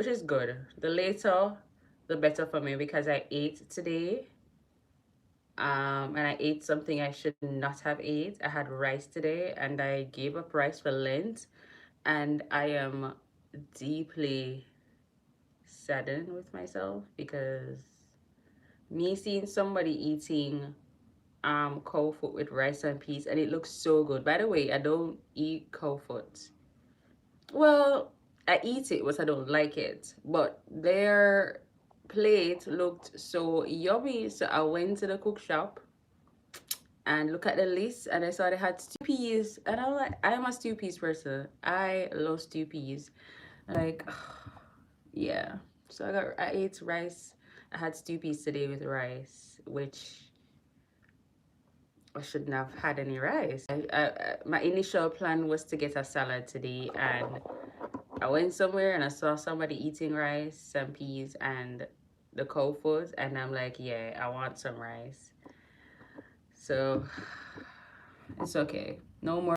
which is good. The later, the better for me because I ate today. And I ate something I should not have ate. I had rice today and I gave up rice for Lent, and I am deeply saddened with myself because me seeing somebody eating cow foot with rice and peas, and it looks so good. By the way, I don't eat cow foot. Well, I eat it, but I don't like it. But their plate looked so yummy, so I went to the cook shop and look at the list, and I saw they had stew peas, and I'm like, I'm a stew peas person. I love stew peas. Like, yeah. So I ate rice. I had stew peas today with rice, which I shouldn't have had any rice. My initial plan was to get a salad today, and I went somewhere and I saw somebody eating rice, some peas, and the cold food, and I'm like, yeah, I want some rice. So it's okay. No more